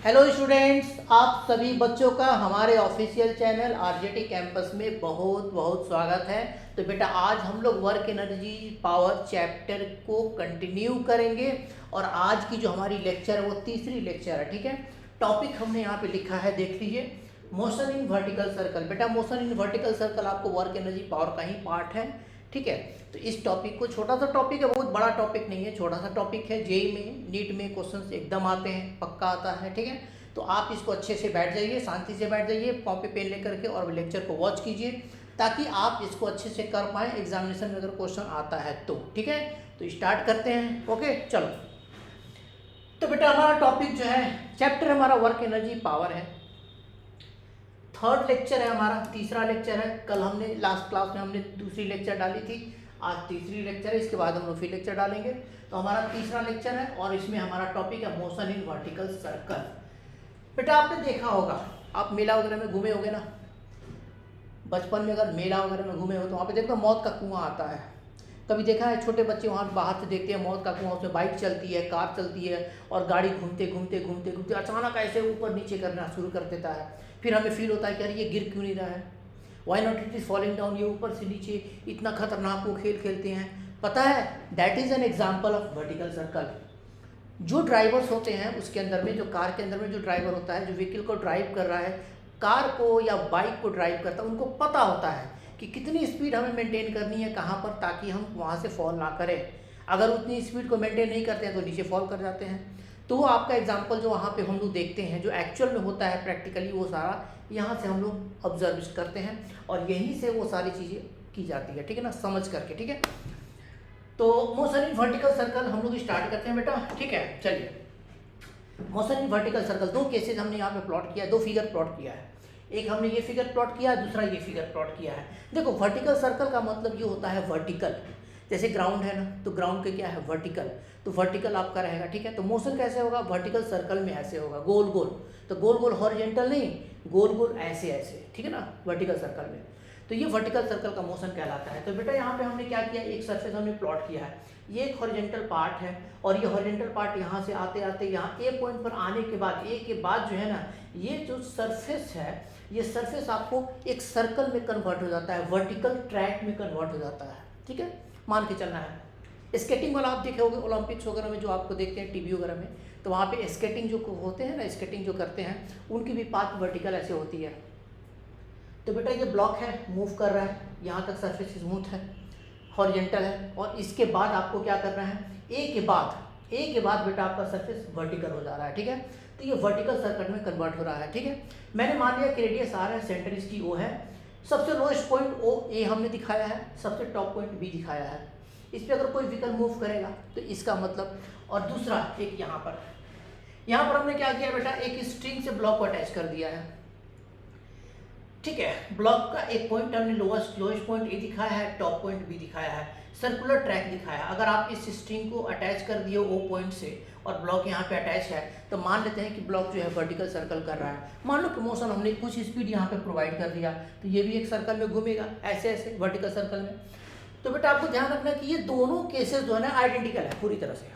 Hello students, आप सभी बच्चों का हमारे ऑफिशियल चैनल आरजेटी कैंपस में बहुत बहुत स्वागत है। तो बेटा आज हम लोग वर्क एनर्जी पावर चैप्टर को कंटिन्यू करेंगे और आज की जो हमारी लेक्चर है वो तीसरी लेक्चर है। ठीक है, टॉपिक हमने यहाँ पे लिखा है, देख लीजिए, मोशन इन वर्टिकल सर्कल। बेटा मोशन इन वर्टिकल सर्कल आपको वर्क एनर्जी पावर का ही पार्ट है। ठीक है, तो इस टॉपिक को, छोटा सा टॉपिक है, बहुत बड़ा टॉपिक नहीं है, छोटा सा टॉपिक है। जेई में, नीट में क्वेश्चंस एकदम आते हैं, पक्का आता है। ठीक है, तो आप इसको अच्छे से बैठ जाइए, शांति से बैठ जाइए, कॉपी पेन लेकर के और लेक्चर को वॉच कीजिए ताकि आप इसको अच्छे से कर पाएँ एग्जामिनेशन में अगर क्वेश्चन आता है तो। ठीक है, तो स्टार्ट करते हैं। ओके, चलो। तो बेटा हमारा टॉपिक जो है, चैप्टर हमारा वर्क एनर्जी पावर है, थर्ड लेक्चर है हमारा, तीसरा लेक्चर है। कल हमने लास्ट क्लास में हमने दूसरी लेक्चर डाली थी, आज तीसरी लेक्चर है, इसके बाद हम लोग फिर लेक्चर डालेंगे। तो हमारा तीसरा लेक्चर है और इसमें हमारा टॉपिक है मोशन इन वर्टिकल सर्कल। बेटा आपने देखा होगा, आप मेला वगैरह में घूमे होगे ना, बचपन में अगर मेला वगैरह में घूमे हो तो वहाँ पे देखो मौत का कुआं आता है। कभी देखा है छोटे बच्चे वहाँ बाहर से देखते हैं मौत का कुआं, उसमें बाइक चलती है, कार चलती है और गाड़ी घूमते घूमते घूमते घूमते अचानक ऐसे ऊपर नीचे करना शुरू कर देता है। फिर हमें फील होता है कि अरे ये गिर क्यों नहीं रहा है, why not it is falling down, ये ऊपर से नीचे इतना खतरनाक वो खेल खेलते हैं। पता है, that is an example of vertical circle. जो ड्राइवर्स होते हैं उसके अंदर में, जो कार के अंदर में जो ड्राइवर होता है, जो व्हीकल को ड्राइव कर रहा है, कार को या बाइक को ड्राइव करता है, उनको पता होता है कि कितनी स्पीड हमें मेंटेन करनी है कहाँ पर, ताकि हम वहाँ से फॉल ना करें। अगर उतनी स्पीड को मेंटेन नहीं करते हैं तो नीचे फॉल कर जाते हैं। तो वो आपका एग्जाम्पल जो वहाँ पे हम लोग देखते हैं, जो एक्चुअल में होता है प्रैक्टिकली, वो सारा यहाँ से हम लोग ऑब्जर्व करते हैं और यहीं से वो सारी चीज़ें की जाती है। ठीक है ना, समझ करके। ठीक है, तो मोशन इन वर्टिकल सर्कल हम लोग स्टार्ट करते हैं बेटा। ठीक है, चलिए। मोशन इन वर्टिकल सर्कल, दो केसेस हमने यहाँ पे प्लॉट किया है, दो फिगर प्लॉट किया है। एक हमने ये फिगर प्लॉट किया है, दूसरा ये फिगर प्लॉट किया है। देखो, वर्टिकल सर्कल का मतलब ये होता है वर्टिकल, जैसे ग्राउंड है ना, तो ग्राउंड के क्या है, वर्टिकल, तो वर्टिकल आपका रहेगा। ठीक है, तो मोशन कैसे होगा, वर्टिकल सर्कल में ऐसे होगा, गोल गोल, तो गोल गोल हॉरिजॉन्टल नहीं, गोल गोल ऐसे ऐसे। ठीक है ना, वर्टिकल सर्कल में, तो ये वर्टिकल सर्कल का मोशन कहलाता है। तो बेटा यहाँ पे हमने क्या किया, एक सरफेस हमने प्लॉट किया है, ये एक हॉरिजॉन्टल पार्ट है और ये हॉरिजॉन्टल पार्ट यहाँ से आते आते यहाँ ए पॉइंट पर आने के बाद, ए के बाद जो है ना, ये जो सरफेस है, ये सरफेस आपको एक सर्कल में कन्वर्ट हो जाता है, वर्टिकल ट्रैक में कन्वर्ट हो जाता है। ठीक है, मान के चलना है। स्केटिंग वाला आप देखे होंगे ओलंपिक्स वगैरह में, जो आपको देखते हैं टीवी वगैरह में, तो वहाँ पे स्केटिंग जो होते हैं ना, स्केटिंग जो करते हैं, उनकी भी पाथ वर्टिकल ऐसे होती है। तो बेटा ये ब्लॉक है, मूव कर रहा है, यहाँ तक सरफेस स्मूथ है, हॉरिजॉन्टल है, और इसके बाद आपको क्या करना है, ए के बाद बेटा आपका सरफेस वर्टिकल हो जा रहा है। ठीक है, तो ये वर्टिकल सर्कल में कन्वर्ट हो रहा है। ठीक है, मैंने मान लिया कि रेडियस आर है, सेंटर इसकी ओ है, सबसे लोएस्ट पॉइंट ओ ए हमने दिखाया है, सबसे टॉप पॉइंट बी दिखाया है। इस पर अगर कोई व्हीकल मूव करेगा तो इसका मतलब, और दूसरा एक यहाँ पर हमने क्या किया बेटा, एक स्ट्रिंग से ब्लॉक को अटैच कर दिया है। ठीक है, ब्लॉक का एक पॉइंट हमने लोएस्ट पॉइंट ए दिखाया है, टॉप पॉइंट बी दिखाया है, सर्कुलर ट्रैक दिखाया है। अगर आप इस स्ट्रिंग को अटैच कर दिए ओ पॉइंट से और ब्लॉक यहाँ पे अटैच है, तो मान लेते हैं कि ब्लॉक जो है वर्टिकल सर्कल कर रहा है। मान लो कि मोशन हमने कुछ स्पीड यहाँ पे प्रोवाइड कर दिया, तो ये भी एक सर्कल में घूमेगा ऐसे ऐसे वर्टिकल सर्कल में। तो बेटा आपको ध्यान रखना कि ये दोनों केसेस जो है ना आइडेंटिकल है, पूरी तरह से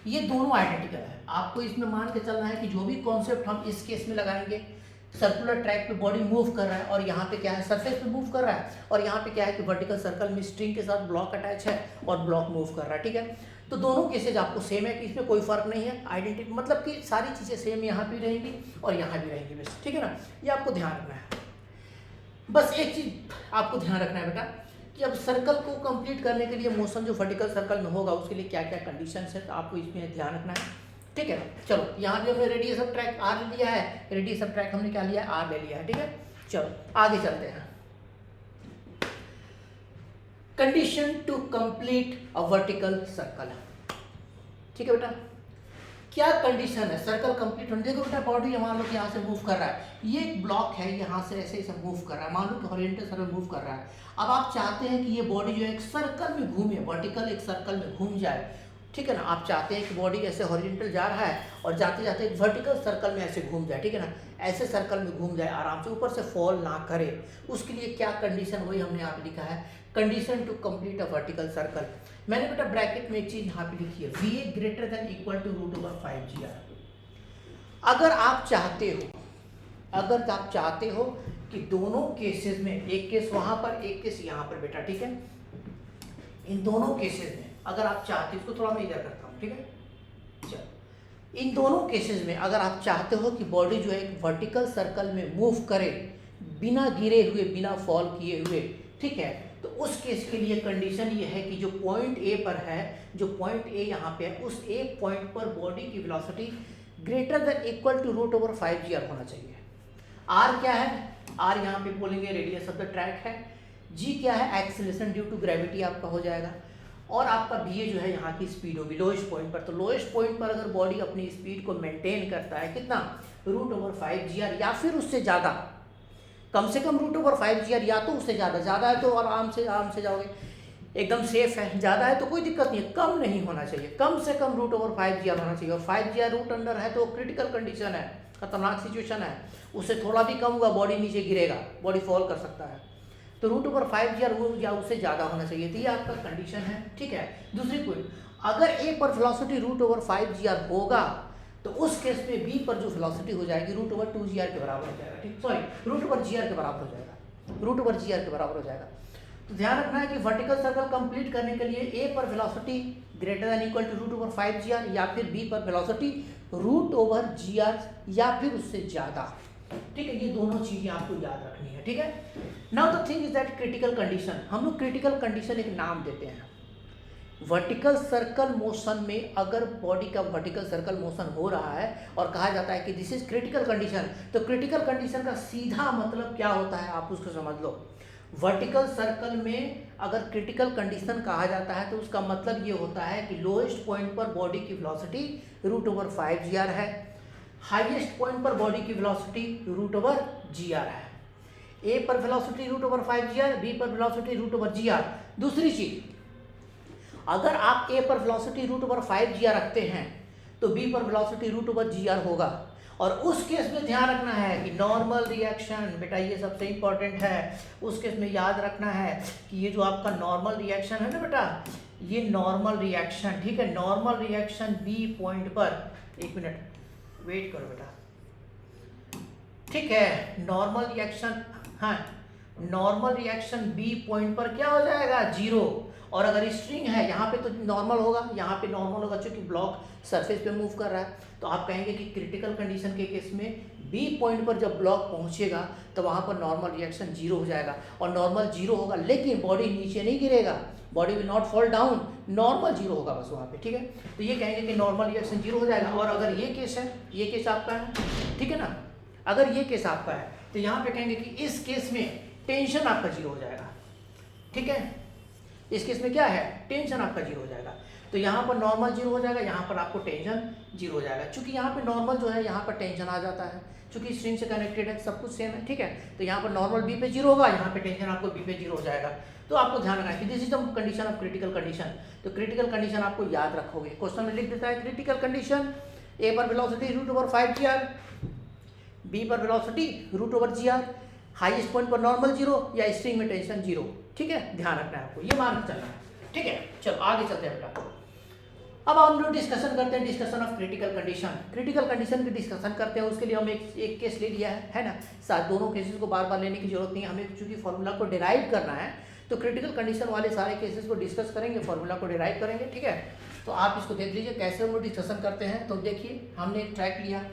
ये दोनों आइडेंटिकल है। आपको इसमें मान के चलना है कि जो भी कॉन्सेप्ट हम इस केस में लगाएंगे, सर्कुलर ट्रैक पे बॉडी मूव कर रहा है और यहाँ पे क्या है, सरफेस पे मूव कर रहा है, और यहाँ पे क्या है कि वर्टिकल सर्कल में स्ट्रिंग के साथ ब्लॉक अटैच है और ब्लॉक मूव कर रहा है। ठीक है, तो दोनों केसेज आपको सेम है, कि इसमें कोई फर्क नहीं है, आइडेंटिटी मतलब कि सारी चीज़ें सेम यहाँ भी रहेंगी और यहाँ भी रहेंगी बस। ठीक है ना, ये आपको ध्यान रखना है। बस एक चीज़ आपको ध्यान रखना है बेटा, कि अब सर्कल को कंप्लीट करने के लिए, मोशन जो वर्टिकल सर्कल में होगा उसके लिए क्या क्या कंडीशंस है, तो आपको इसमें ध्यान रखना है। ठीक है, चलो यहाँ भी हमने रेडियस ऑफ ट्रैक आर लिया है, रेडियस ऑफ ट्रैक हमने क्या लिया है, आर ले लिया है। ठीक है, चलो आगे चलते हैं। Condition to complete a vertical circle. ठीक है बेटा, क्या कंडीशन है सर्कल कंप्लीट होने। देखो बेटा, बॉडी मान लो कि यहाँ से मूव कर रहा है, ये एक ब्लॉक है, यहाँ से ऐसे ऐसे मूव कर रहा है, मान लो कि हॉरिजॉन्टल सर्कल मूव कर रहा है। अब आप चाहते हैं कि ये बॉडी जो है एक सर्कल में घूमे, वर्टिकल एक सर्कल में घूम जाए। ठीक है ना, आप चाहते हैं कि बॉडी ऐसे हॉरिजॉन्टल जा रहा है और जाते जाते एक वर्टिकल सर्कल में ऐसे घूम जाए। ठीक है ना, ऐसे सर्कल में घूम जाए आराम से, ऊपर से फॉल ना करे। उसके लिए क्या कंडीशन, वही हमने यहाँ पे लिखा है, condition to complete a vertical circle. मैंने बेटा ब्रैकेट में एक चीज यहाँ पे लिखी है, v A greater than equal to √5GR। अगर आप चाहते हो कि दोनों केसेस में, एक केस वहां पर एक केस यहाँ पर बेटा, ठीक है, इन दोनों केसेस में अगर आप चाहते हो, इसको थोड़ा मैं इधर करता हूँ, ठीक है, चलो, इन दोनों केसेस में अगर आप चाहते हो कि बॉडी जो है एक वर्टिकल सर्कल में मूव करे बिना गिरे हुए, बिना फॉल किए हुए, ठीक है, तो उस केस के लिए कंडीशन ये है कि जो पॉइंट ए पर है, जो पॉइंट ए यहाँ पे है, उस ए पॉइंट पर बॉडी की velocity greater than equal to √5gr होना चाहिए। आर क्या है? आर यहाँ पे बोलेंगे रेडियस ऑफ द ट्रैक है। जी क्या है? एक्सेलरेशन ड्यू टू ग्रेविटी आपका हो जाएगा। और आपका बी जो है यहाँ की स्पीड होगी लोएस्ट पॉइंट पर। तो लोएस्ट पॉइंट पर अगर बॉडी अपनी स्पीड को मेंटेन करता है कितना? √5gr या फिर उससे ज़्यादा, कम से कम √5gr या तो उससे ज़्यादा है तो आराम से जाओगे, एकदम सेफ है। ज़्यादा है तो कोई दिक्कत नहीं है, कम नहीं होना चाहिए, कम से कम √5gr होना चाहिए। और 5gr रूट अंडर है तो क्रिटिकल कंडीशन है, खतरनाक सिचुएशन है, उससे थोड़ा भी कम होगा बॉडी नीचे गिरेगा, बॉडी फॉल कर सकता है। तो √5gr या उससे ज़्यादा होना चाहिए। तो ये आपका कंडीशन है, ठीक है। दूसरी पॉइंट, अगर ए पर वेलोसिटी √5gr होगा तो उस केस में बी पर जो वेलोसिटी हो जाएगी √2gr के बराबर हो जाएगा, ठीक, सॉरी √gr के बराबर हो जाएगा, √gr के बराबर हो जाएगा। तो ध्यान रखना है कि वर्टिकल सर्कल कंप्लीट करने के लिए ए पर velocity greater than equal to √5gr या फिर बी पर वेलोसिटी √gr या फिर उससे ज़्यादा, ठीक है। ये दोनों चीज़ें आपको याद रखनी है, ठीक है। Now the thing is that critical condition, हम लोग क्रिटिकल कंडीशन एक नाम देते हैं। वर्टिकल सर्कल मोशन में अगर बॉडी का वर्टिकल सर्कल मोशन हो रहा है और कहा जाता है कि दिस इज क्रिटिकल कंडीशन, तो क्रिटिकल कंडीशन का सीधा मतलब क्या होता है आप उसको समझ लो। वर्टिकल सर्कल में अगर क्रिटिकल कंडीशन कहा जाता है तो उसका मतलब ये होता है कि लोएस्ट पॉइंट पर बॉडी की वेलोसिटी √5gr है, हाईएस्ट पॉइंट पर बॉडी की वेलोसिटी √gr है। ए पर वेलोसिटी √5gr, बी पर वेलोसिटी √gr। दूसरी चीज, अगर आप ए पर वेलोसिटी √5gr रखते हैं तो बी पर वेलोसिटी √gr होगा। और उस केस में ध्यान रखना है कि नॉर्मल रिएक्शन, बेटा ये सबसे इंपॉर्टेंट है, उस केस में याद रखना है कि ये जो आपका नॉर्मल रिएक्शन है ना बेटा, ये नॉर्मल रिएक्शन, ठीक है, नॉर्मल रिएक्शन बी पॉइंट पर, एक मिनट वेट करो बेटा, ठीक है, नॉर्मल रिएक्शन, हाँ, नॉर्मल रिएक्शन बी पॉइंट पर क्या हो जाएगा? 0। और अगर स्ट्रिंग है यहाँ पे तो नॉर्मल होगा, यहाँ पे नॉर्मल होगा क्योंकि ब्लॉक सरफेस पे मूव कर रहा है। तो आप कहेंगे कि क्रिटिकल कंडीशन के केस में बी पॉइंट पर जब ब्लॉक पहुँचेगा तो वहाँ पर नॉर्मल रिएक्शन 0 हो जाएगा। और नॉर्मल 0 होगा लेकिन बॉडी नीचे नहीं गिरेगा, body will not fall down, normal 0 होगा बस वहाँ पे, ठीक है। तो ये कहेंगे कि नॉर्मल रिएक्शन 0 हो जाएगा। और अगर ये केस है, ये केस आपका है, ठीक है ना, अगर ये केस आपका है तो यहाँ पे कहेंगे कि इस केस में टेंशन आपका 0 हो जाएगा, ठीक है। इस केस में क्या है? टेंशन आपका 0 हो जाएगा। तो यहाँ पर नॉर्मल 0 हो जाएगा, यहाँ पर आपको टेंशन 0 हो जाएगा। चूंकि यहाँ पे नॉर्मल जो है यहाँ पर टेंशन आ जाता है, चूंकि स्ट्रिंग से कनेक्टेड है, सब कुछ सेम है, ठीक है। तो यहाँ पर नॉर्मल बी पे 0 होगा, यहाँ पे टेंशन आपको बी पे 0 हो जाएगा। तो आपको ध्यान रखना है कि this is the condition of critical condition. तो क्रिटिकल कंडीशन आपको याद रखोगे। क्वेश्चन में लिख देता है क्रिटिकल कंडीशन, ए पर वेलोसिटी √5gr, बी पर वेलोसिटी √gr, हाईएस्ट पॉइंट पर नॉर्मल 0 या स्ट्रिंग में टेंशन 0, ठीक है। ध्यान रखना है आपको, ये मान के चलना है, ठीक है। चलो आगे चलते हैं बेटा। अब हम लोग डिस्कशन करते हैं, discussion of critical condition. Critical condition की डिस्कशन करते हैं, उसके लिए हम एक केस ले लिया है ना। साथ दोनों केसेस को बार बार लेने की जरूरत नहीं है, हमें चूंकि फॉर्मूला को डिराइव करना है तो क्रिटिकल कंडीशन वाले सारे केसेस को डिस्कस करेंगे, फॉर्मूला को डिराइव करेंगे, ठीक है। तो आप इसको देख लीजिए कैसे हम लोग डिस्कशन करते हैं। तो देखिए हमने एक ट्रैक लिया,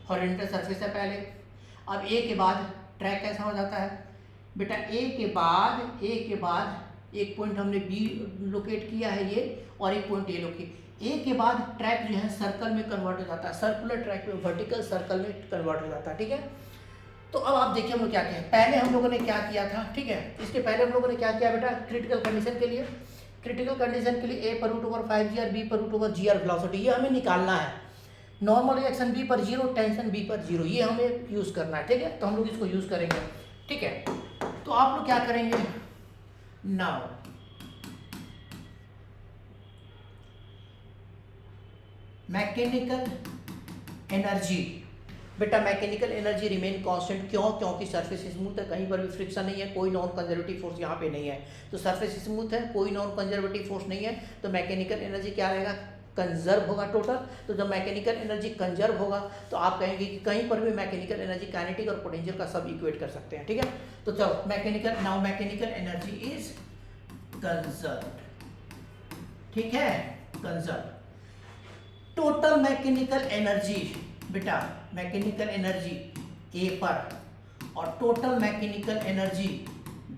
हॉरिजॉन्टल सरफेस है पहले। अब ए के बाद ट्रैक कैसा हो जाता है बेटा? ए के बाद एक पॉइंट हमने बी लोकेट किया है ये, और एक पॉइंट ए लोकेट। ए के बाद ट्रैक जो है सर्कल में कन्वर्ट हो जाता है, सर्कुलर ट्रैक में, वर्टिकल सर्कल में कन्वर्ट हो जाता है, ठीक है। तो अब आप देखिए हम लोग क्या किया, पहले हम लोगों ने क्या किया था, ठीक है। इसके पहले हम लोगों ने क्या किया बेटा? क्रिटिकल कंडीशन के लिए, क्रिटिकल कंडीशन के लिए ए पर √5gr, बी पर √gr वेलोसिटी, ये हमें निकालना है। नॉर्मल रिएक्शन बी पर 0, टेंशन बी पर 0, ये हमें यूज़ करना है, ठीक है। तो हम लोग इसको यूज़ करेंगे, ठीक है। तो आप लोग क्या करेंगे नाउ, मैकेनिकल एनर्जी, बेटा मैकेनिकल एनर्जी रिमेन कांस्टेंट, क्यों? क्योंकि सरफेस स्मूथ है, कहीं पर भी फ्रिक्शन नहीं है, कोई नॉन कंजर्वेटिव फोर्स यहाँ पे नहीं है। तो सरफेस स्मूथ है, कोई नॉन कंजर्वेटिव फोर्स नहीं है, तो मैकेनिकल एनर्जी क्या रहेगा? कंजर्व होगा टोटल। तो जब मैकेनिकल एनर्जी कंजर्व होगा तो आप कहेंगे कि कहीं पर भी मैकेनिकल एनर्जी काइनेटिक और पोटेंशियल का सब इक्वेट कर सकते हैं, ठीक है। तो चलो मैकेनिकल एनर्जी इज कंजर्व, ठीक है, कंजर्व। टोटल मैकेनिकल एनर्जी बेटा, मैकेनिकल एनर्जी ए पर और टोटल मैकेनिकल एनर्जी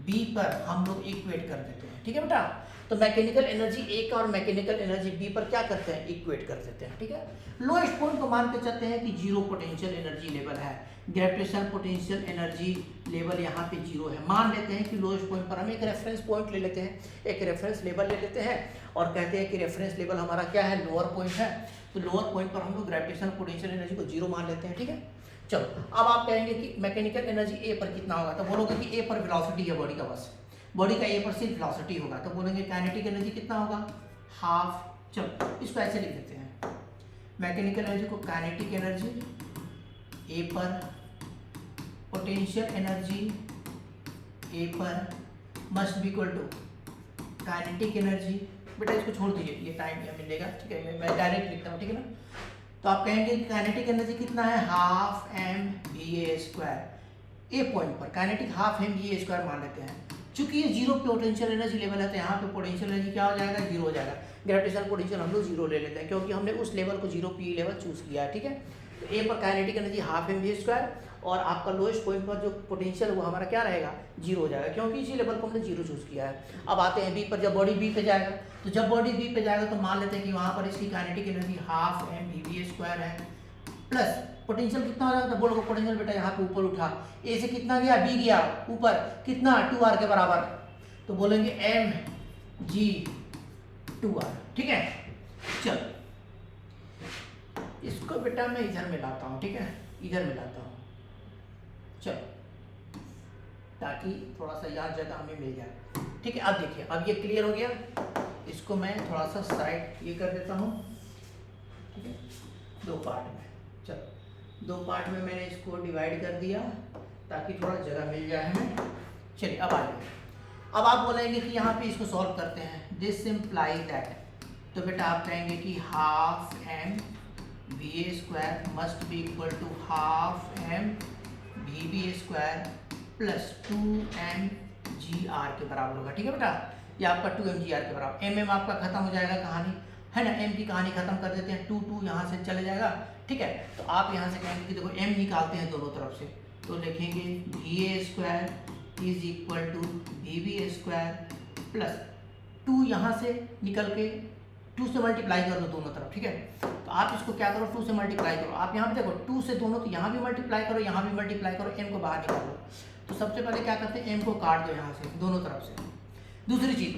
बी पर हम लोग इक्वेट कर देते हैं, ठीक है बेटा। तो मैकेनिकल एनर्जी ए का और मैकेनिकल एनर्जी बी पर क्या करते हैं, इक्वेट कर देते हैं, ठीक है। लोएस्ट पॉइंट को मान के चलते हैं कि जीरो पोटेंशियल एनर्जी लेवल है, ग्रेविटेशनल पोटेंशियल एनर्जी लेवल यहाँ पे जीरो है। मान लेते हैं कि लोएस्ट पॉइंट पर हम एक रेफरेंस पॉइंट ले लेते हैं, एक रेफरेंस लेवल ले लेते हैं और कहते हैं कि रेफरेंस लेवल हमारा क्या है, लोअर पॉइंट है। तो लोअर पॉइंट पर हम लोग ग्रेविटेशनल पोटेंशियल एनर्जी को जीरो मान लेते हैं, ठीक है। चलो अब आप कहेंगे कि मैकेनिकल एनर्जी ए पर कितना होगा, तो बोलोगे कि ए पर वेलोसिटी है बॉडी का, बस बॉडी का ए पर सिर्फ वेलोसिटी होगा, तो बोलेंगे काइनेटिक एनर्जी कितना होगा, हाफ। चलो इसको ऐसे लिख देते हैं, मैकेनिकल एनर्जी को काइनेटिक एनर्जी ए पर, पोटेंशियल एनर्जी ए पर must be equal to kinetic energy. बेटा इसको छोड़ दीजिए, ये टाइम यहाँ मिलेगा, ठीक है, मैं डायरेक्ट लिखता हूँ, ठीक है ना। तो आप कहेंगे कि काइनेटिक एनर्जी कितना है, half m v A square. A point पर काइनेटिक हाफ एम वी ए स्क्वायर मान लेते हैं। चूंकि ये जीरो पोटेंशियल एनर्जी लेवल है तो यहाँ पे पोटेंशियल एनर्जी क्या हो जाएगा, जीरो हो जाएगा। ग्रेविटेशनल पोटेंशियल हम लोग जीरो ले लेते हैं क्योंकि हमने उस लेवल को जीरो पी लेवल चूज किया है, ठीक है। तो ए पर kinetic energy half m v square और आपका लोएस्ट पॉइंट पर जो पोटेंशियल वो हमारा क्या रहेगा, जीरो हो जाएगा क्योंकि इसी लेवल को हमने जीरो चूज किया है। अब आते हैं बी पर, जब बॉडी बी पे जाएगा तो जब बॉडी बी पे जाएगा तो मान लेते हैं कि वहाँ पर इसकी kinetic energy half m v square है प्लस पोटेंशियल कितना हो जाएगा, तो बोलो पोटेंशियल बेटा यहाँ पे ऊपर उठा, ए से कितना गया, बी गया ऊपर, कितना 2r के बराबर, तो बोलेंगे एम जी 2r, ठीक है। चलो इसको बेटा मैं इधर मिलाता हूँ, ठीक है, इधर मिलाता हूँ, चलो ताकि थोड़ा सा याद जगह हमें मिल जाए, ठीक है। अब देखिए, अब ये क्लियर हो गया, इसको मैं थोड़ा सा साइड ये कर देता हूँ, ठीक है, दो पार्ट में। चलो दो पार्ट में मैंने इसको डिवाइड कर दिया ताकि थोड़ा जगह मिल जाए हमें। चलिए अब आ जाए, अब आप बोलेंगे कि यहाँ पे इसको सॉल्व करते हैं, दिस इम्प्लाई दैट, तो बेटा आप कहेंगे कि half m v A square must be equal to half m v B square plus 2m g r के बराबर होगा, ठीक है बेटा। ये आपका 2m जी आर के बराबर, एम आपका खत्म हो जाएगा कहानी, है ना, m की कहानी खत्म कर देते हैं, 2 यहाँ से चले जाएगा, ठीक है। तो आप यहाँ से कहेंगे कि देखो m निकालते हैं दोनों तरफ से, तो लिखेंगे v A square is equal to v B square plus 2 यहाँ से निकल के 2 से मल्टीप्लाई कर दो दोनों तरफ, ठीक है। तो आप इसको क्या करो, 2 से मल्टीप्लाई करो, आप यहाँ पे देखो 2 से दोनों, तो यहाँ भी मल्टीप्लाई करो, यहाँ भी मल्टीप्लाई करो, m को बाहर निकालो। तो सबसे पहले क्या करते हैं, m को काट दो यहाँ से दोनों तरफ से। दूसरी चीज़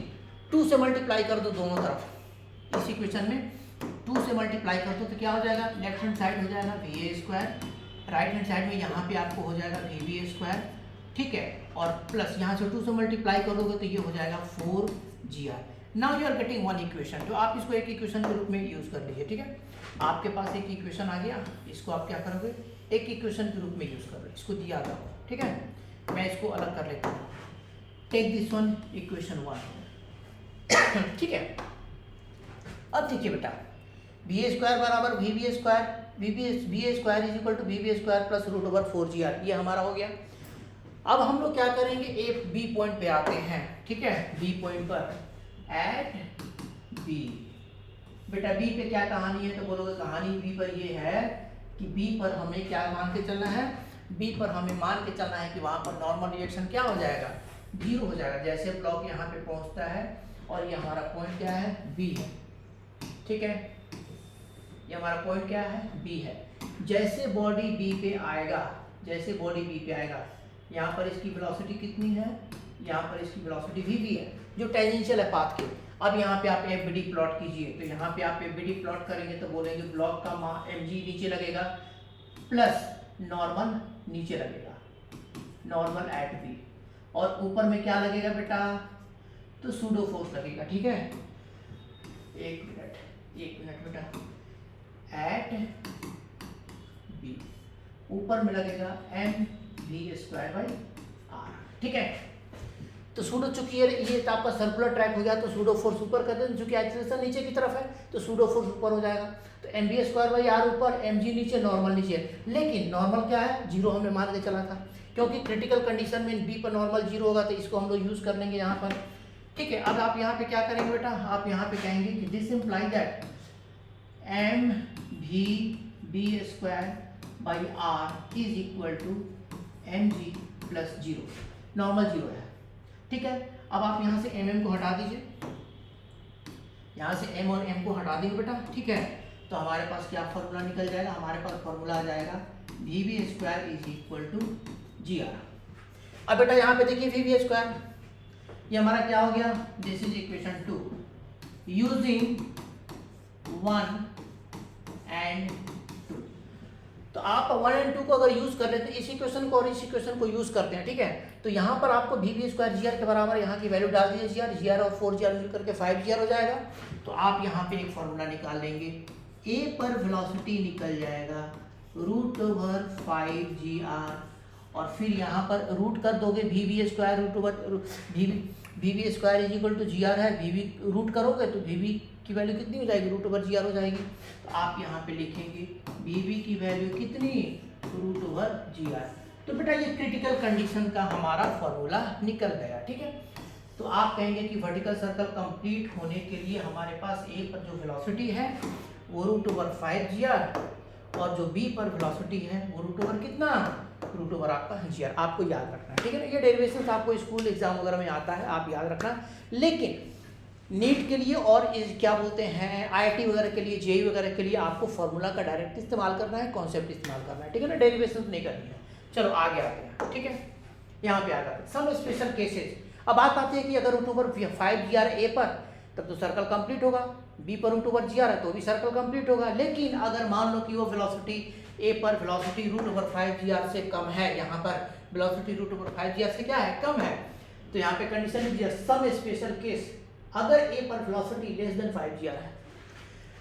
2 से मल्टीप्लाई कर दो दोनों तरफ, इस इक्वेशन में 2 से मल्टीप्लाई कर दो तो क्या हो जाएगा, लेफ्ट हैंड साइड हो जाएगा V A square, right hand side में यहाँ पे आपको हो जाएगा वी बी स्क्वायर, ठीक है, और प्लस यहाँ से 2 से मल्टीप्लाई कर दोगे तो ये हो जाएगा 4gr। Now you are getting one equation, जो आप इसको एक इक्वेशन के रूप में यूज कर लीजिए, ठीक है। आपके पास एक इक्वेशन आ गया, इसको आप क्या करोगे, एक इक्वेशन के रूप में यूज करोगे, इसको दिया था, ठीक है। मैं इसको अलग कर लेता हूँ, टेक दिस वन इक्वेशन 1, ठीक है। अब देखिए बेटा, वी ए स्क्वायर बराबर v B square, v A square is equal to v B square plus root over 4gr, ये हमारा हो गया। अब हम लोग क्या करेंगे, ए बी पॉइंट पे आते हैं, ठीक है, बी पॉइंट पर एट बी। बेटा बी पे क्या कहानी है, तो बोलोगे कहानी बी पर ये है कि बी पर हमें क्या मान के चलना है, बी पर हमें मान के चलना है कि वहाँ पर नॉर्मल रिएक्शन क्या हो जाएगा, 0 हो जाएगा। जैसे ब्लॉक यहाँ पे पहुँचता है और ये हमारा पॉइंट क्या है, बी है, ठीक है, ये हमारा पॉइंट क्या है, बी है। जैसे बॉडी बी पे आएगा, जैसे बॉडी बी पे आएगा, यहाँ पर इसकी वेलोसिटी कितनी है, यहाँ पर इसकी वेलोसिटी वी बी है जो टेंजेंशियल है पाथ के। अब यहाँ पे आप एफ बी डी प्लॉट कीजिए, तो यहाँ पे आप एफ बी डी प्लॉट करेंगे तो बोलेंगे ब्लॉक का एम जी नीचे लगेगा प्लस नॉर्मल नीचे लगेगा, नॉर्मल एट बी, और ऊपर में क्या लगेगा बेटा, तो सूडो फोर्स लगेगा, ठीक है। एक मिनट बेटा, एट बी ऊपर में लगेगा m v square by r, ठीक है। तो सूडो, चूंकि ये तो आपका सर्कुलर ट्रैक हो गया तो सूडो फोर्स ऊपर कर देते हैं, चूंकि एक्सीलरेशन नीचे की तरफ है तो सूडो फोर्स ऊपर हो जाएगा। तो mv²/r ऊपर, mg नीचे, नॉर्मल नीचे। लेकिन नॉर्मल क्या है, 0 हमने मान के चला था, क्योंकि क्रिटिकल कंडीशन में b पर नॉर्मल 0 होगा तो इसको हम लोग यूज कर लेंगे यहाँ पर। ठीक है, अब आप यहाँ पे क्या करेंगे बेटा, आप यहाँ पे कहेंगे कि this imply that mv/r is equal to mg + 0, normal 0 है। ठीक है, अब आप यहाँ से mm को हटा दीजिए, यहाँ से m और m को हटा देंगे बेटा। ठीक है, तो हमारे पास क्या फॉर्मूला निकल जाएगा, हमारे पास फॉर्मूला आ जाएगा vv² is equal to gr। अब बेटा यहाँ पे देखिए vv², ये हमारा क्या हो गया, this is equation 2 using 1 and 2। तो आप 1 और 2 को अगर यूज कर लेते हैं, इस इक्वेशन को और इस इक्वेशन को यूज करते हैं। ठीक है, तो यहाँ पर आपको vv² gr के बराबर यहाँ की वैल्यू डाल दीजिए, gr और 4gr मिलकर के 5gr हो जाएगा। तो आप यहाँ पे एक फॉर्मूला निकाल लेंगे, a पर वेलोसिटी निकल जाएगा √5gr, और फिर यहाँ पर रूट कर दोगे vv² vv² is equal to gr है, vv रूट करोगे तो vv की वैल्यू कितनी हो जाएगी, √gr हो जाएगी। तो आप यहाँ पे लिखेंगे vv की वैल्यू कितनी, √gr। तो बेटा ये क्रिटिकल कंडीशन का हमारा फॉर्मूला निकल गया। ठीक है, तो आप कहेंगे कि वर्टिकल सर्कल कंप्लीट होने के लिए हमारे पास a पर जो वेलोसिटी है वो √5gr, और जो b पर वेलोसिटी है वो √, कितना, √, आपका gr। आपको याद रखना है। ठीक है ना, ये डेरिवेशंस आपको स्कूल एग्जाम वगैरह में आता है, आप याद रखना। लेकिन नीट के लिए और क्या बोलते हैं IIT वगैरह के लिए, जेई वगैरह के लिए आपको फॉर्मूला का डायरेक्ट इस्तेमाल करना है, कॉन्सेप्ट इस्तेमाल करना है। ठीक है ना, डेरिवेशंस नहीं करनी है। चलो आगे आते हैं। ठीक है, यहाँ पे आ जाते हैं सम स्पेशल केसेस। अब बात आती है कि अगर √5gr a पर, तब तो सर्कल कंप्लीट होगा, b पर √gr है तो भी सर्कल कंप्लीट होगा। लेकिन अगर मान लो कि वो वेलोसिटी a पर वेलोसिटी √5gr से कम है, यहाँ पर वेलोसिटी √5gr से क्या है, कम है, तो यहाँ पे कंडीशन लिख दिया सम स्पेशल केस, अगर a पर वेलोसिटी <5gr है,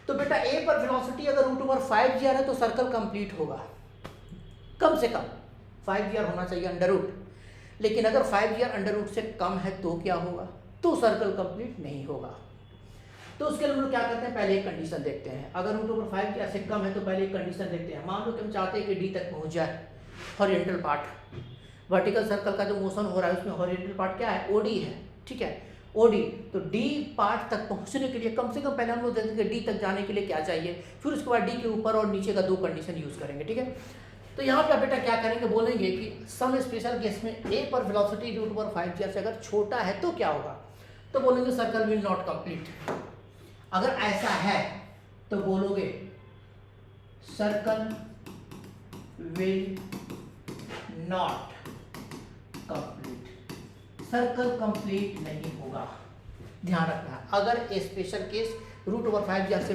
तो बेटा a पर वेलोसिटी अगर √5gr है तो सर्कल कंप्लीट होगा, कम से कम 5gr होना चाहिए √। लेकिन अगर 5gr √, से कम है तो क्या होगा, तो सर्कल कंप्लीट नहीं होगा। तो उसके लिए हम लोग क्या करते हैं, पहले एक कंडीशन देखते हैं। अगर √5gr से कम है तो पहले एक कंडीशन देखते हैं। मान लो कि हम चाहते हैं कि d तक पहुंच जाए, हॉरिजॉन्टल पार्ट, वर्टिकल सर्कल का जो मोशन हो रहा है उसमें हॉरिजॉन्टल पार्ट क्या है, OD है। ठीक है, OD, तो D पार्ट तक पहुंचने के लिए कम से कम पहले हम लोग देखते हैं D तक जाने के लिए क्या चाहिए, फिर उसके बाद D के ऊपर और नीचे का 2 कंडीशन यूज करेंगे। ठीक है, तो यहाँ पे बेटा क्या करेंगे, बोलेंगे कि सम स्पेशल केस में a पर वेलोसिटी √5gr से अगर छोटा है तो क्या होगा, तो बोलेंगे सर्कल विल नॉट कंप्लीट। अगर ऐसा है तो बोलोगे circle will not complete, circle complete नहीं होगा। ध्यान रखना, अगर स्पेशल केस √5gr से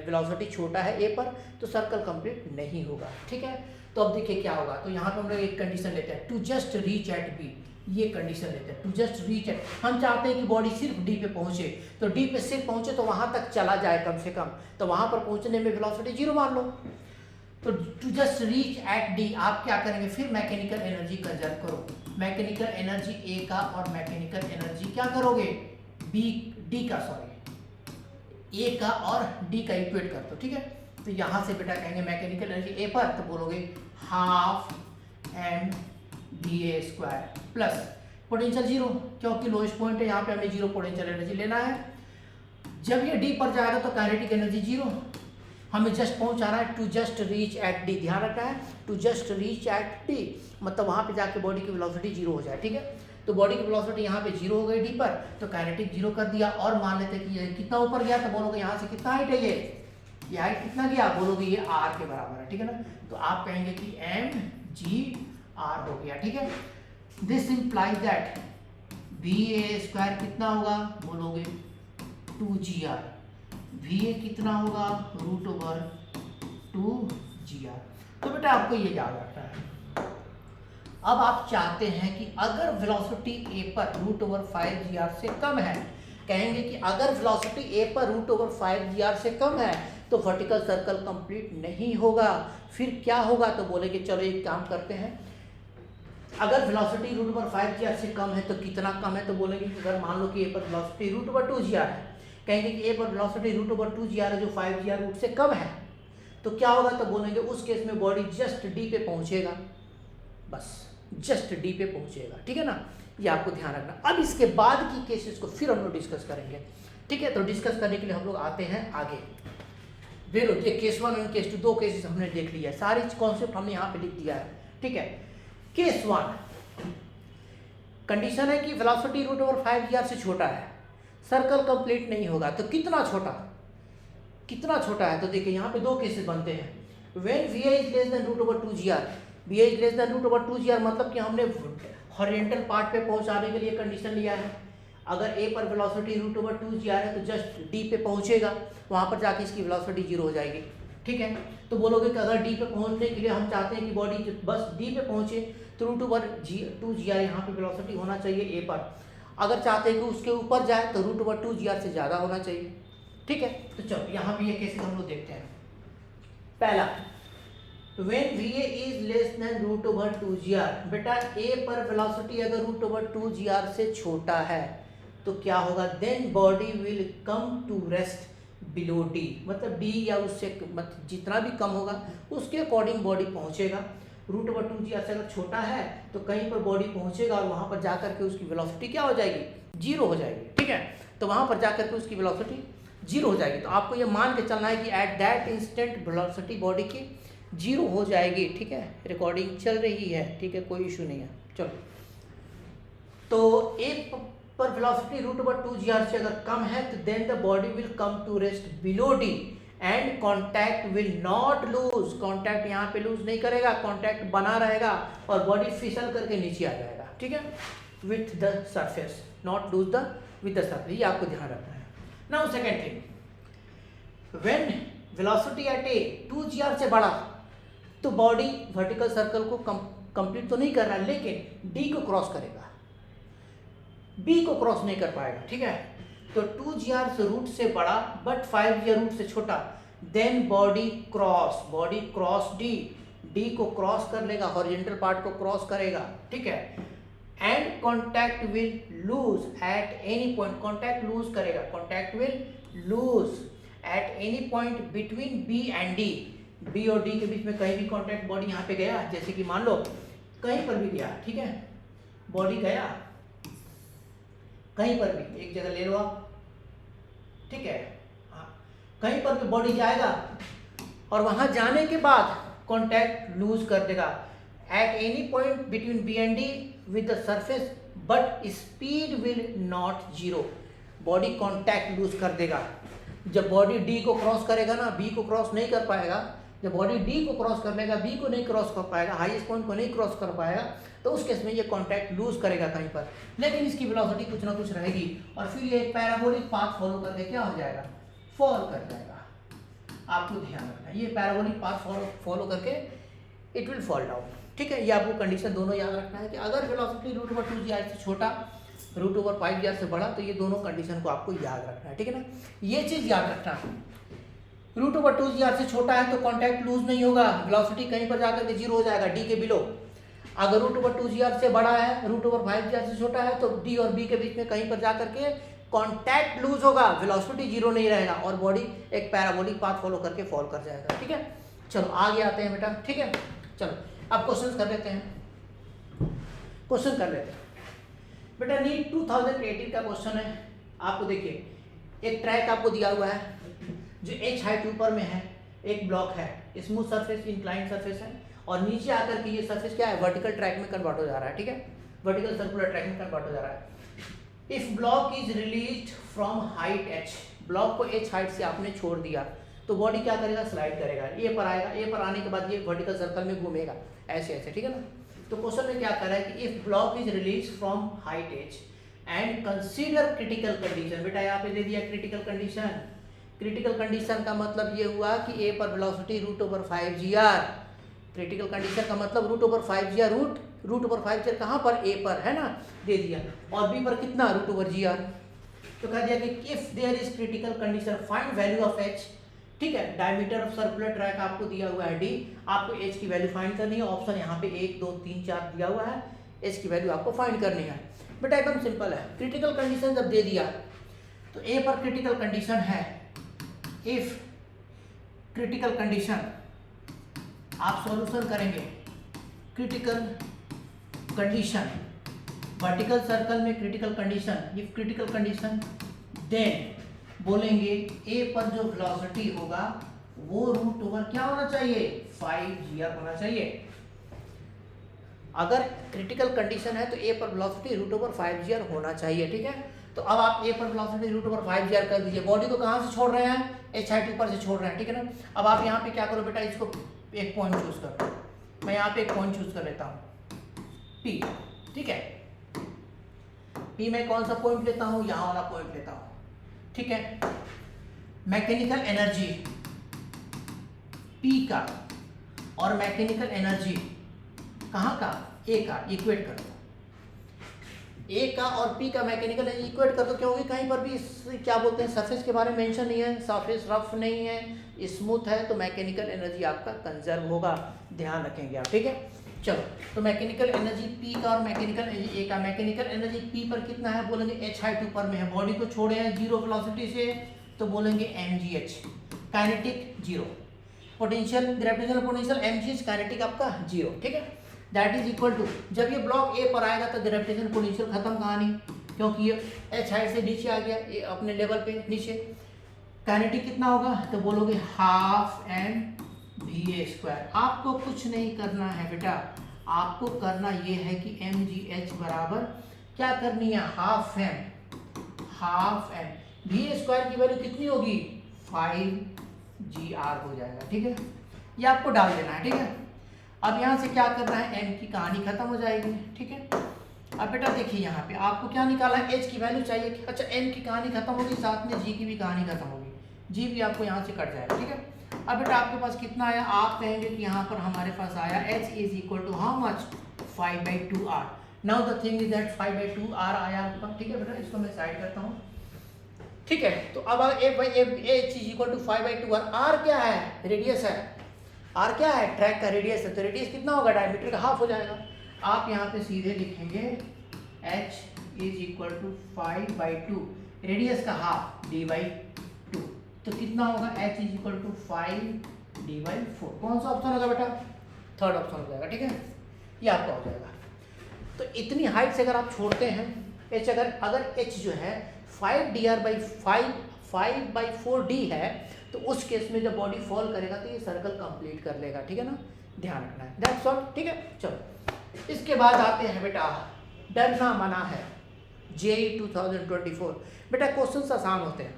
वेलोसिटी छोटा है a पर तो सर्कल कंप्लीट नहीं होगा। ठीक है, तो अब देखिए क्या होगा। तो यहाँ पे हम लोग एक कंडीशन लेते हैं, to just reach at b, ये कंडीशन लेते हैं, टू जस्ट रीच एट। हम चाहते हैं कि बॉडी सिर्फ d पे पहुंचे, तो d पे सिर्फ पहुंचे तो वहां तक चला जाए कम से कम, तो वहां पर पहुंचने में वेलोसिटी 0 मान लो। तो to just reach at d आप क्या करेंगे, फिर मैकेनिकल एनर्जी कंजर्व करो। मैकेनिकल एनर्जी a का और मैकेनिकल एनर्जी क्या करोगे, d का, सॉरी a का और d का इक्वेट कर दो। ठीक है, तो यहाँ से बेटा कहेंगे मैकेनिकल एनर्जी a पर, तो बोलोगे हाफ mva² प्लस पोटेंशियल 0, क्योंकि लोएस्ट पॉइंट है यहाँ पे हमें 0 पोटेंशियल एनर्जी लेना है। जब ये d पर जाएगा तो काइनेटिक एनर्जी 0, हमें जस्ट पहुंचा रहा है, to just reach at d, ध्यान रखना है, to just reach at d मतलब वहां पे जाके बॉडी की वेलोसिटी 0 हो जाए। ठीक है, तो बॉडी की वेलोसिटी यहाँ पे 0 हो गई d पर, तो काइनेटिक 0 कर दिया। और मान लेते हैं कि ये कितना ऊपर गया, तो बोलोगे यहाँ से कितना हाइट है, ये हाइट कितना गया, बोलोगे ये r के बराबर है। ठीक है ना, तो आप कहेंगे कि mgr हो गया। ठीक है, दिस इंप्लाइज दैट va² कितना होगा, बोलोगे 2gr, va कितना होगा, √2gr। तो बेटा आपको ये याद रखना है। अब आप चाहते हैं कि अगर वेलोसिटी a पर √5gr से कम है, कहेंगे कि अगर वेलोसिटी a पर √5gr से कम है तो वर्टिकल सर्कल कंप्लीट नहीं होगा, फिर क्या होगा, तो बोलेंगे चलो एक काम करते हैं, अगर वेलोसिटी रूट ओवर 5 से कम है तो कितना कम है, तो बोलेंगे कि अगर मान लो कि ए पर वेलोसिटी रूट ओवर 2 है, कहेंगे कि ए पर वेलोसिटी रूट ओवर 2 है जो 5 रूट से कम है, तो क्या होगा, तो बोलेंगे उस केस में बॉडी जस्ट डी पे पहुंचेगा, बस जस्ट डी पे पहुंचेगा, ठीक है ना, ये आपको ध्यान रखना। अब इसके बाद की केसेस को फिर हम लोग डिस्कस करेंगे, ठीक है। तो डिस्कस करने के लिए हम लोग आते हैं आगे। देखो ये केस 1 और केस 2 दो केसेस हमने देख लिया है, सारी कॉन्सेप्ट हमने यहाँ पे लिख दिया है, ठीक है। केस 1 कंडीशन है कि वेलोसिटी रूट ओवर 5 से छोटा है, सर्कल कंप्लीट नहीं होगा, तो कितना छोटा है, तो देखिए यहाँ पे दो केसेस बनते हैं। When v is less than root over 2 v is less than root over 2 मतलब कि हमने हॉरिजॉन्टल पार्ट पे पहुंचाने के लिए कंडीशन लिया है। अगर ए पर वेलोसिटी रूट ओवर 2 है तो जस्ट डी पे पहुंचेगा, वहां पर जाके इसकी वेलोसिटी 0 हो जाएगी, ठीक है। तो बोलोगे कि अगर डी पे पहुंचने के लिए हम चाहते हैं कि बॉडी बस डी पे पहुंचे, तो रूट ओवर 2 यहाँ पे वेलोसिटी होना चाहिए ए पर। अगर चाहते हैं कि उसके ऊपर जाए तो रूट ओवर 2 से ज़्यादा होना चाहिए, ठीक है। तो चलो यहाँ पे ये केसेस हम लोग देखते हैं। पहला, when v is less than root over 2 बेटा ए पर वेलोसिटी अगर रूट ओवर 2 से छोटा है तो क्या होगा, then body will come to rest below D, मतलब डी या उससे मतलब जितना भी कम होगा उसके अकॉर्डिंग बॉडी पहुंचेगा। रूट ओवर 2 से अगर छोटा है तो कहीं पर बॉडी पहुंचेगा और वहां पर जाकर के उसकी वेलोसिटी क्या हो जाएगी, 0 हो जाएगी, ठीक है। तो वहां पर जाकर के उसकी वेलोसिटी 0 हो जाएगी। तो आपको ये मान के चलना है कि at that instant velocity body की 0 हो जाएगी, ठीक है। रिकॉर्डिंग चल रही है, ठीक है, कोई इशू नहीं है। चलो, तो ए पर वेलोसिटी रूट ओवर 2 से अगर कम है तो then the body will come to rest below D and contact will not lose, contact यहाँ पे लूज नहीं करेगा, कॉन्टैक्ट बना रहेगा और बॉडी फिसल करके नीचे आ जाएगा, ठीक है, with the surface, not loose the with the surface, ये आपको ध्यान रखना है। Now second thing, when velocity at a 2 से बड़ा तो बॉडी वर्टिकल सर्कल को कंप्लीट तो नहीं कर रहा, लेकिन डी को क्रॉस करेगा, बी को क्रॉस नहीं कर पाएगा, ठीक है। तो 2 रूट से बड़ा बट 5 रूट से छोटा, देन बॉडी क्रॉस डी को क्रॉस कर लेगा, हॉरिजॉन्टल पार्ट को क्रॉस करेगा, ठीक है। And contact will lose at any point, contact will lose at any point between B and D, B और डी के बीच में कहीं भी कॉन्टैक्ट बॉडी यहाँ पे गया, जैसे कि मान लो कहीं पर भी गया, ठीक है, बॉडी गया कहीं पर भी, एक जगह ले लो आप, ठीक है, हाँ, कहीं पर भी बॉडी जाएगा और वहां जाने के बाद कॉन्टैक्ट लूज कर देगा at any point between B and D with the surface but speed will not 0, body contact lose कर देगा। जब बॉडी डी को क्रॉस करेगा ना, बी को क्रॉस नहीं कर पाएगा, जब बॉडी डी को क्रॉस कर लेगा, बी को नहीं क्रॉस कर पाएगा, हाईएस्ट पॉइंट को नहीं क्रॉस कर पाएगा, तो उस केस में ये कॉन्टैक्ट लूज करेगा कहीं पर, लेकिन इसकी वेलोसिटी कुछ ना कुछ रहेगी और फिर ये एक पैराबोलिक पाथ फॉलो करके क्या हो जाएगा, फॉल कर जाएगा। आपको ध्यान रखना है, ये पैराबोलिक पाथ फॉलो करके इट विल फॉल डाउन, ठीक है। ये आपको कंडीशन दोनों याद रखना है कि अगर वेलोसिटी रूट ओवर 2 से छोटा, रूट ओवर 5 से बड़ा, तो ये दोनों कंडीशन को आपको याद रखना है, ठीक है ना। ये चीज़ याद रखना है, रूट ओवर 2 से छोटा है तो कॉन्टैक्ट लूज नहीं होगा, वेलोसिटी कहीं पर जाकर के 0 हो जाएगा डी के बिलो। अगर रूट ओवर 2 से बड़ा है, रूट ओवर 5 से छोटा है, तो डी और बी के बीच में कहीं पर जाकर के कॉन्टैक्ट लूज होगा, वेलोसिटी 0 नहीं रहेगा और बॉडी एक पैराबोलिक पाथ फॉलो करके फॉल कर जाएगा, ठीक है। चलो आगे आते हैं बेटा, ठीक है। चलो अब क्वेश्चन कर लेते हैं, बेटा नीट 2018 का क्वेश्चन है। आपको देखिए एक ट्रैक आपको दिया हुआ है जो h हाइट ऊपर में है, एक ब्लॉक है, स्मूथ सरफेस, इंक्लाइन सरफेस है और नीचे आकर के ये सरफेस क्या है, वर्टिकल ट्रैक में कन्वर्ट हो जा रहा है, ठीक है, वर्टिकल सर्कुलर ट्रैक में कन्वर्ट हो जा रहा है। If block is released from height h, block को h हाइट से आपने छोड़ दिया तो बॉडी क्या करेगा, स्लाइड करेगा, ए पर आएगा, ए पर आने के बाद ये वर्टिकल सर्कल में घूमेगा ऐसे ऐसे, ठीक है ना। तो क्वेश्चन में क्या कर रहा है कि if block is release from height h and consider critical condition, बेटा यहाँ पे दे दिया क्रिटिकल कंडीशन। क्रिटिकल कंडीशन का मतलब ये हुआ कि ए पर velocity root over 5 critical condition का मतलब रूट ओवर 5 रूट ओवर 5 कहाँ पर, ए पर है ना, दे दिया, और बी पर कितना, रूट ओवर gr। तो कह दिया कि if there is critical condition find value of h, ठीक है। डायमीटर ऑफ सर्कुलर ट्रैक आपको दिया हुआ है d, आपको h की वैल्यू फाइंड करनी है। ऑप्शन यहाँ पे 1 2 3 4 दिया हुआ है, एच की वैल्यू आपको फाइंड करनी है। बेटा एकदम सिंपल है। क्रिटिकल कंडीशन जब दे दिया तो ए पर क्रिटिकल कंडीशन है, इफ क्रिटिकल कंडीशन आप सॉल्यूशन करेंगे, क्रिटिकल कंडीशन वर्टिकल सर्कल में critical condition, if critical condition then बोलेंगे ए पर जो वेलोसिटी होगा वो रूट ओवर क्या होना चाहिए, 5 g होना चाहिए। अगर क्रिटिकल कंडीशन है तो ए पर वेलोसिटी रूट ओवर 5 g होना चाहिए, ठीक है। तो अब आप ए पर वेलोसिटी रूट ओवर 5 g कर दीजिए। बॉडी को कहाँ से छोड़ रहे हैं, एच हाइट ऊपर से छोड़ रहे हैं, ठीक है ना। अब आप यहाँ पे क्या करो बेटा, इसको एक पॉइंट चूज करो। मैं यहाँ पे एक पॉइंट चूज कर लेता हूँ पी, ठीक है। पी में कौन सा पॉइंट लेता हूँ, यहाँ वाला पॉइंट लेता हूँ, ठीक है। मैकेनिकल एनर्जी पी का और मैकेनिकल एनर्जी कहाँ का, ए का, इक्वेट कर दो। ए का और पी का मैकेनिकल एनर्जी इक्वेट कर दो, क्योंकि कहीं पर भी क्या बोलते हैं सरफेस के बारे में मेंशन नहीं है, सरफेस रफ नहीं है, स्मूथ है, तो मैकेनिकल एनर्जी आपका कंजर्व होगा, ध्यान रखेंगे आप, ठीक है। चलो तो मैकेनिकल एनर्जी पी का और मैकेनिकल एनर्जी ए का। मैकेनिकल एनर्जी पी पर कितना है, बोलेंगे एच हाइट ऊपर में है, बॉडी को छोड़े हैं जीरो वेलोसिटी से, तो बोलेंगे mgh, kinetic zero, potential gravitational potential mgh, kinetic आपका जीरो, ठीक है। दैट इज इक्वल टू, जब ये ब्लॉक ए पर आएगा तो ग्रेविटेशनल पोटेंशियल खत्म कहानी, क्योंकि ये एच हाइट से नीचे आ गया, ये अपने लेवल पे नीचे। काइनेटिक कितना होगा, तो बोलोगे हाफ एम va²। आपको कुछ नहीं करना है बेटा, आपको करना ये है कि mgh बराबर क्या करनी है, हाफ एम va² की वैल्यू कितनी होगी, 5gr हो जाएगा, ठीक है। ये आपको डाल देना है, ठीक है। अब यहाँ से क्या करना है, m की कहानी खत्म हो जाएगी, ठीक है। अब बेटा देखिए यहाँ पे आपको क्या निकाला है, h की वैल्यू चाहिए, अच्छा m की कहानी खत्म होगी, साथ में g की भी कहानी खत्म होगी, g भी आपको यहाँ से कट जाएगा, ठीक है। अब बेटा आपके पास कितना आया, आप कहेंगे कि यहाँ पर हमारे पास आया h is equal to how much, 5/2r। Now the thing is that 5/2r आया आपका, ठीक है बेटा। इसको मैं साइड करता हूँ, ठीक है। तो अब h is equal to 5/2r। r क्या है, रेडियस है, r क्या है, ट्रैक का रेडियस है, तो रेडियस कितना होगा, डायमीटर का हाफ हो जाएगा। आप यहाँ पे सीधे लिखेंगे h is equal to 5/2, radius का हाफ d/2, तो कितना होगा, h is equal to 5d/4। कौन सा ऑप्शन होगा बेटा, थर्ड ऑप्शन हो जाएगा, ठीक है। ये आपका हो जाएगा। तो इतनी हाइट से अगर आप छोड़ते हैं h, अगर h जो है 5d/4d है, तो उस केस में जब बॉडी फॉल करेगा तो ये सर्कल कंप्लीट कर लेगा, ठीक है ना, ध्यान रखना है, दैट्स ऑल, ठीक है। चलो इसके बाद आते हैं बेटा, डरना मना है, JEE 2024। बेटा क्वेश्चंस आसान होते हैं,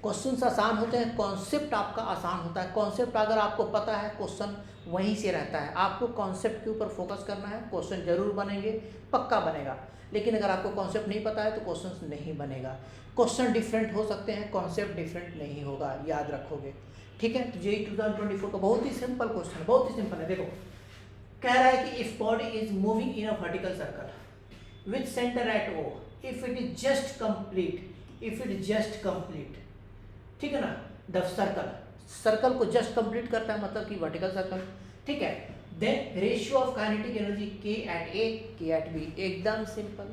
क्वेश्चंस आसान होते हैं, कॉन्सेप्ट आपका आसान होता है। कॉन्सेप्ट अगर आपको पता है, क्वेश्चन वहीं से रहता है। आपको कॉन्सेप्ट के ऊपर फोकस करना है, क्वेश्चन जरूर बनेंगे, पक्का बनेगा। लेकिन अगर आपको कॉन्सेप्ट नहीं पता है तो क्वेश्चन नहीं बनेगा। क्वेश्चन डिफरेंट हो सकते हैं, कॉन्सेप्ट डिफरेंट नहीं होगा, याद रखोगे, ठीक है। तो JEE 2024 का बहुत ही सिंपल क्वेश्चन है, बहुत ही सिंपल है। देखो कह रहा है कि if body is moving in a vertical circle with centre at O, if it is just complete, ठीक है ना, द सर्कल को जस्ट कंप्लीट करता है, मतलब कि वर्टिकल सर्कल, ठीक है। Then ratio of kinetic energy K at A, K at B, एकदम सिंपल।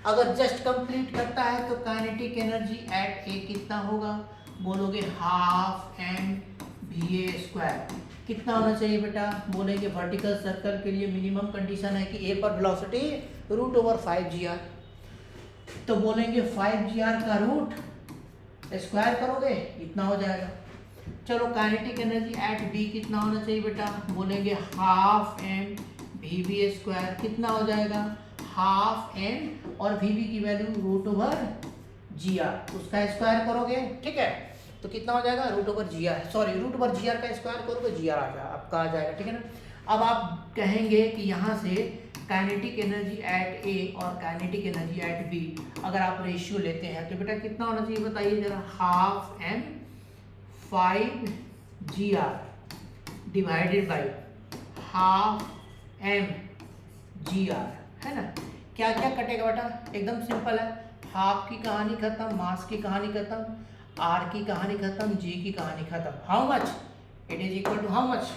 अगर जस्ट कंप्लीट करता है तो काइनेटिक एनर्जी एट A कितना होगा, बोलोगे हाफ एम va²। कितना होना चाहिए बेटा, बोलेंगे वर्टिकल सर्कल के लिए मिनिमम कंडीशन है कि A पर वेलोसिटी रूट ओवर 5gr, तो बोलेंगे 5gr का रूट स्क्वायर करोगे इतना हो जाएगा। चलो काइनेटिक एनर्जी एट B कितना होना चाहिए बेटा, बोलेंगे हाफ एम vv², कितना हो जाएगा, हाफ एम और vv की वैल्यू रूट ओवर gr, उसका स्क्वायर करोगे, ठीक है, तो कितना हो जाएगा, रूट ओवर gr का स्क्वायर करोगे gr आपका आ जाएगा, ठीक है ना। अब आप कहेंगे कि यहाँ से काइनेटिक एनर्जी एट A और काइनेटिक एनर्जी एट B अगर आप रेशियो लेते हैं तो बेटा कितना होना चाहिए बताइए जरा, half M 5gr divided by half M gr, है ना। क्या क्या कटेगा बेटा, एकदम सिंपल है, हाफ की कहानी खत्म, मास की कहानी खत्म, r की कहानी खत्म, g की कहानी खत्म। How much, it is equal to how much,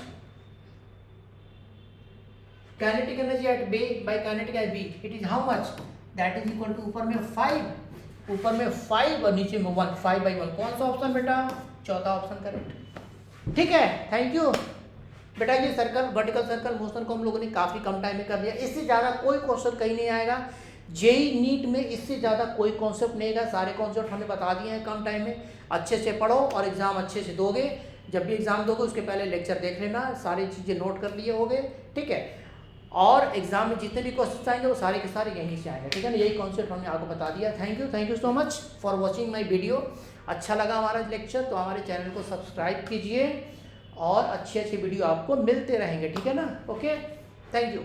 kinetic energy at B by kinetic at B it is how much, that is equal to ऊपर में 5, ऊपर में 5 और नीचे में 1, 5/1। कौन सा ऑप्शन बेटा? चौथा ऑप्शन करेक्ट। ठीक है, थैंक यू बेटा। ये सर्कल, वर्टिकल सर्कल मोशन को हम लोगों ने काफ़ी कम टाइम में कर लिया। इससे ज़्यादा कोई क्वेश्चन कहीं नहीं आएगा जेई नीट में, इससे ज़्यादा कोई कॉन्सेप्ट नहीं आएगा। सारे कॉन्सेप्ट हमने बता दिए हैं कम टाइम में। अच्छे से पढ़ो और एग्ज़ाम अच्छे से दोगे। जब भी एग्ज़ाम दोगे उसके पहले लेक्चर देख लेना, सारी चीज़ें नोट कर लिए होगे। ठीक है, और एग्जाम में जितने भी क्वेश्चन आएंगे वो सारे के सारे यहीं से आएंगे। ठीक है ना, यही कॉन्सेप्ट हमने आपको बता दिया। Thank you so much for watching my video. अच्छा लगा हमारा लेक्चर तो हमारे चैनल को सब्सक्राइब कीजिए और अच्छे अच्छे वीडियो आपको मिलते रहेंगे। ठीक है ना, ओके, थैंक यू।